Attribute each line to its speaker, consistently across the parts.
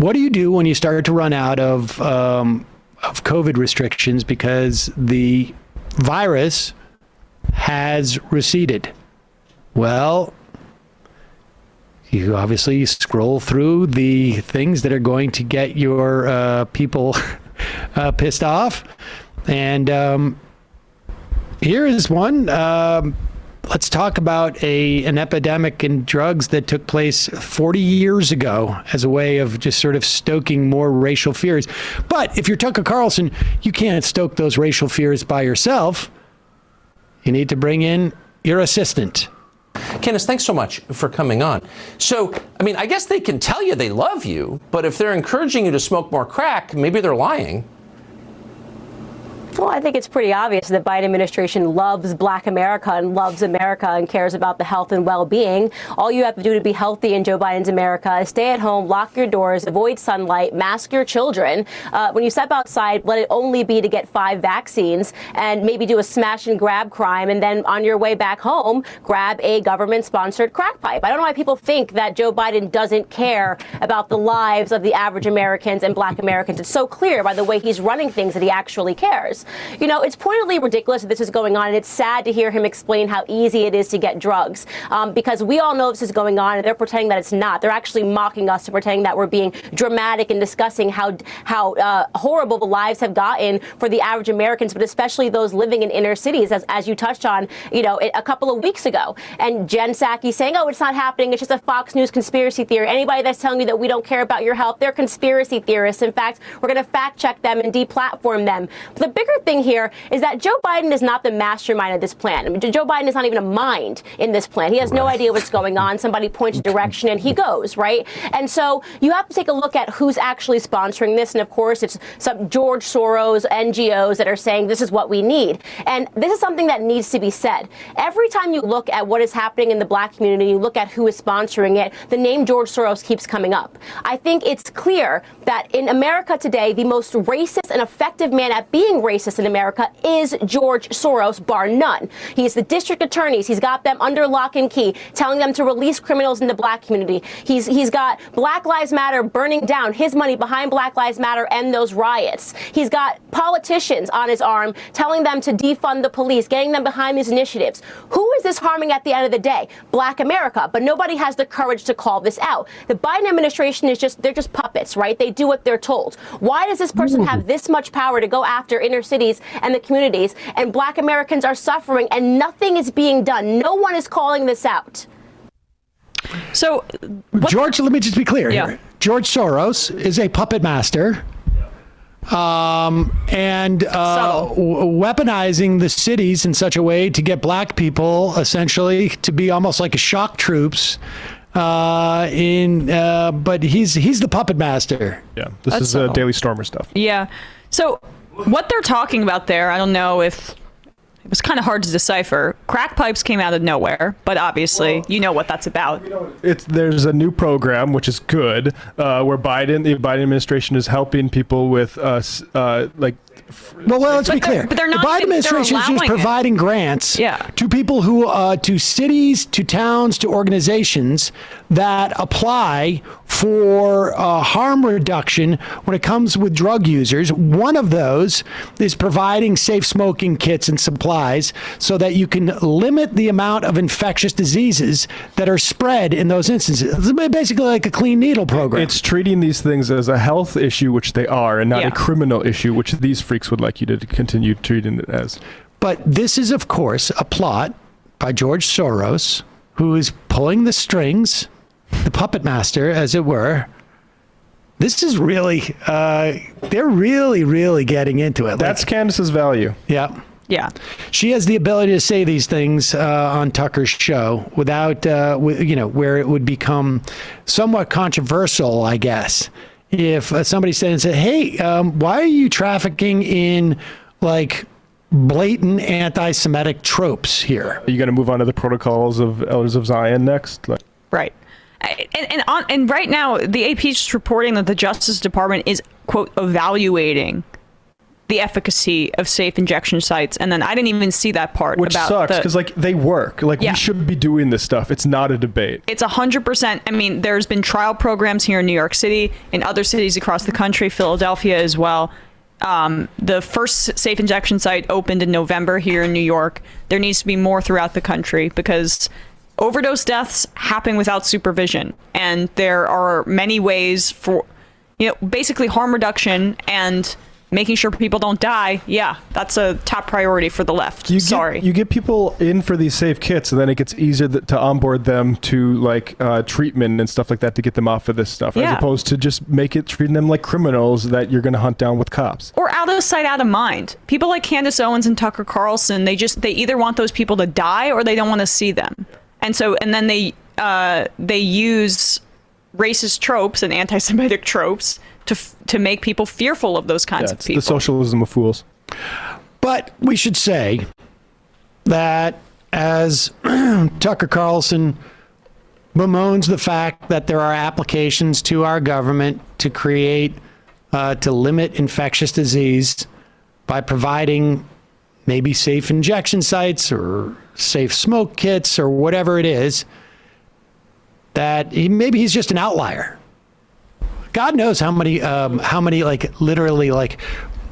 Speaker 1: what do you do when you start to run out of COVID restrictions because the virus has receded? Well, you obviously scroll through the things that are going to get your people pissed off. And here is one. Let's talk about an epidemic in drugs that took place 40 years ago as a way of just sort of stoking more racial fears. But if you're Tucker Carlson, you can't stoke those racial fears by yourself. You need to bring in your assistant.
Speaker 2: Candice, thanks so much for coming on. So, I mean, I guess they can tell you they love you, but if they're encouraging you to smoke more crack, maybe they're lying.
Speaker 3: Well, I think it's pretty obvious that the Biden administration loves Black America and cares about the health and well-being. All you have to do to be healthy in Joe Biden's America is stay at home, lock your doors, avoid sunlight, mask your children. When you step outside, let it only be to get 5 vaccines and maybe do a smash and grab crime. And then on your way back home, grab a government-sponsored crack pipe. I don't know why people think that Joe Biden doesn't care about the lives of the average Americans and Black Americans. It's so clear by the way he's running things that he actually cares. You know, it's pointedly ridiculous that this is going on, and it's sad to hear him explain how easy it is to get drugs, because we all know this is going on, and they're pretending that it's not. They're actually mocking us and pretending that we're being dramatic and discussing how horrible the lives have gotten for the average Americans, but especially those living in inner cities, as you touched on, you know, a couple of weeks ago. And Jen Psaki saying, oh, it's not happening. It's just a Fox News conspiracy theory. Anybody that's telling you that we don't care about your health, they're conspiracy theorists. In fact, we're going to fact check them and deplatform them. But the bigger thing here is that Joe Biden is not the mastermind of this plan. I mean, Joe Biden is not even a mind in this plan. He has no idea what's going on. Somebody points a direction and he goes, right? And so you have to take a look at who's actually sponsoring this. And of course, it's some George Soros NGOs that are saying this is what we need. And this is something that needs to be said. Every time you look at what is happening in the Black community, you look at who is sponsoring it, the name George Soros keeps coming up. I think it's clear that in America today, the most racist and effective man at being racist in America is George Soros, bar none. He's the district attorneys. He's got them under lock and key, telling them to release criminals in the Black community. He's got Black Lives Matter burning down, his money behind Black Lives Matter and those riots. He's got politicians on his arm telling them to defund the police, getting them behind these initiatives. Who is this harming at the end of the day? Black America. But nobody has the courage to call this out. The Biden administration they're just puppets, right? They do what they're told. Why does this person have this much power to go after inner cities and the communities, and Black Americans are suffering and nothing is being done? No one is calling this out.
Speaker 4: So,
Speaker 1: George, let me just be clear here. George Soros is a puppet master. Weaponizing the cities in such a way to get Black people essentially to be almost like a shock troops. But he's the puppet master.
Speaker 5: Yeah, this is Daily Stormer stuff.
Speaker 4: Yeah. So what they're talking about there, I don't know if it was kind of hard to decipher. Crack pipes came out of nowhere, but obviously you know what that's about.
Speaker 5: There's a new program, which is good, where the Biden administration is helping people with
Speaker 1: Well, let's be clear.
Speaker 4: But they're not.
Speaker 1: The Biden administration is just providing grants to people to cities, to towns, to organizations that apply for harm reduction when it comes with drug users. One of those is providing safe smoking kits and supplies so that you can limit the amount of infectious diseases that are spread in those instances. It's basically like a clean needle program.
Speaker 5: It's treating these things as a health issue, which they are, and not a criminal issue, which these freaks would like you to continue treating it as.
Speaker 1: But this is, of course, a plot by George Soros, who is pulling the strings, the puppet master, as it were. This is really, they're really getting into it.
Speaker 5: That's Candice's value.
Speaker 1: Yeah.
Speaker 4: Yeah.
Speaker 1: She has the ability to say these things on Tucker's show without, where it would become somewhat controversial, I guess. If somebody said and said, hey, why are you trafficking in blatant anti-Semitic tropes here?
Speaker 5: Are you going to move on to the protocols of Elders of Zion next?
Speaker 4: Right. And right now, the AP is just reporting that the Justice Department is, quote, evaluating the efficacy of safe injection sites. And then I didn't even see that part.
Speaker 5: Which
Speaker 4: about
Speaker 5: sucks, because like they work. Like
Speaker 4: Yeah.
Speaker 5: we should be doing this stuff. It's not a debate.
Speaker 4: It's 100%. I mean, there's been trial programs here in New York City, in other cities across the country, Philadelphia as well. The first safe injection site opened in November here in New York. There needs to be more throughout the country because overdose deaths happen without supervision. And there are many ways for, basically harm reduction and making sure people don't die. Yeah, that's a top priority for the left.
Speaker 5: You get people in for these safe kits, and then it gets easier to onboard them to like treatment and stuff like that to get them off of this stuff, as opposed to just treating them like criminals that you're going to hunt down with cops.
Speaker 4: Or out of sight, out of mind. People like Candice Owens and Tucker Carlson, they either want those people to die or they don't want to see them. And then they use racist tropes and anti-Semitic tropes to make people fearful of those kinds of people.
Speaker 5: It's the socialism of fools.
Speaker 1: But we should say that as Tucker Carlson bemoans the fact that there are applications to our government to to limit infectious disease by providing maybe safe injection sites or safe smoke kits or whatever it is, that maybe he's just an outlier. God knows how many, like literally, like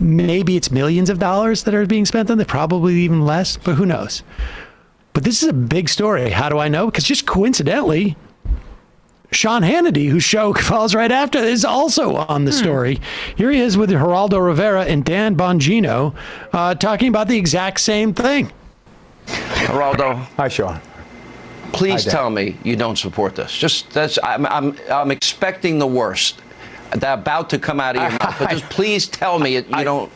Speaker 1: maybe it's millions of dollars that are being spent on it, probably even less, but who knows? But this is a big story. How do I know? Because just coincidentally, Sean Hannity, whose show falls right after, is also on the story. Here he is with Geraldo Rivera and Dan Bongino talking about the exact same thing.
Speaker 6: Geraldo.
Speaker 7: Hi, Sean.
Speaker 6: Please tell me you don't support this. I'm expecting the worst. That's about to come out of your mouth. But just please tell me you don't.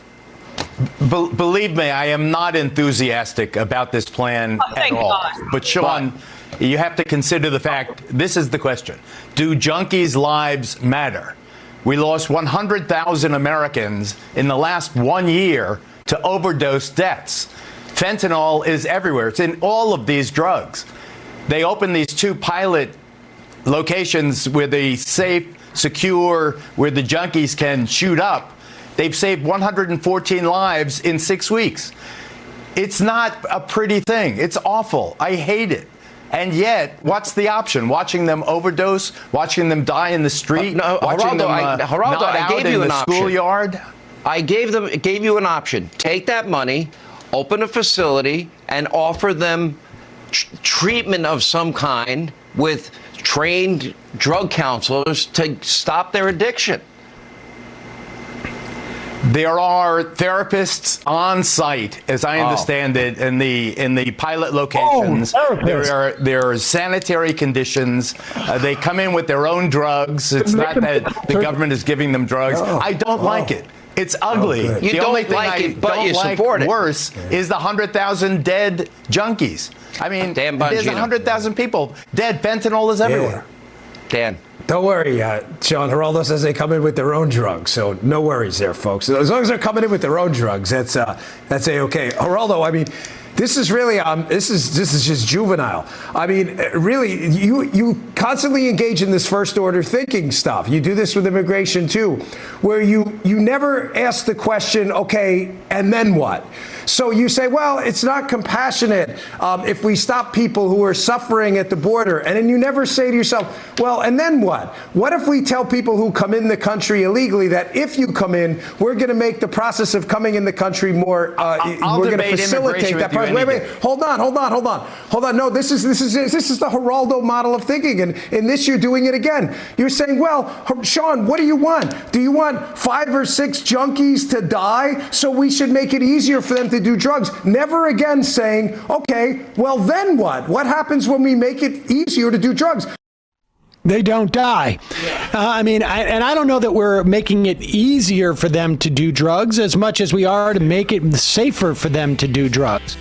Speaker 7: Believe me, I am not enthusiastic about this plan at all.
Speaker 4: God.
Speaker 7: But Sean, you have to consider the fact, this is the question. Do junkies' lives matter? We lost 100,000 Americans in the last 1 year to overdose deaths. Fentanyl is everywhere. It's in all of these drugs. They opened these 2 pilot locations where the safe, secure, where the junkies can shoot up. They've saved 114 lives in 6 weeks. It's not a pretty thing. It's awful. I hate it. And yet, what's the option? Watching them overdose, watching them die in the street, watching them not out in the schoolyard?
Speaker 6: I gave you an option. Take that money, open a facility, and offer them treatment of some kind with trained drug counselors to stop their addiction.
Speaker 7: There are therapists on site, as I understand it, in the pilot locations. There are sanitary conditions. They come in with their own drugs. It's not that the government is giving them drugs. I don't like it. It's ugly.
Speaker 6: You
Speaker 7: the only
Speaker 6: don't
Speaker 7: thing
Speaker 6: like
Speaker 7: I
Speaker 6: it, but
Speaker 7: don't
Speaker 6: you
Speaker 7: like
Speaker 6: support it.
Speaker 7: Worse is the 100,000 dead junkies. I mean, there's 100,000 people dead. Fentanyl is everywhere.
Speaker 6: Dan.
Speaker 8: Don't worry, Sean. Geraldo says they come in with their own drugs, so no worries there, folks. As long as they're coming in with their own drugs, that's a-okay. Geraldo, I mean, this is really this is just juvenile. I mean, really, you constantly engage in this first order thinking stuff. You do this with immigration too, where you never ask the question, okay, and then what? So you say, well, it's not compassionate if we stop people who are suffering at the border. And then you never say to yourself, well, and then what? What if we tell people who come in the country illegally that if you come in, we're going to make the process of coming in the country more, we're going to facilitate that process. Wait, hold on. No, this is the Geraldo model of thinking. And in this, you're doing it again. You're saying, well, Sean, what do you want? Do you want 5 or 6 junkies to die? So we should make it easier for them to do drugs. Never again saying, okay, well, then what? What happens when we make it easier to do drugs?
Speaker 1: They don't die. I mean, I don't know that we're making it easier for them to do drugs as much as we are to make it safer for them to do drugs.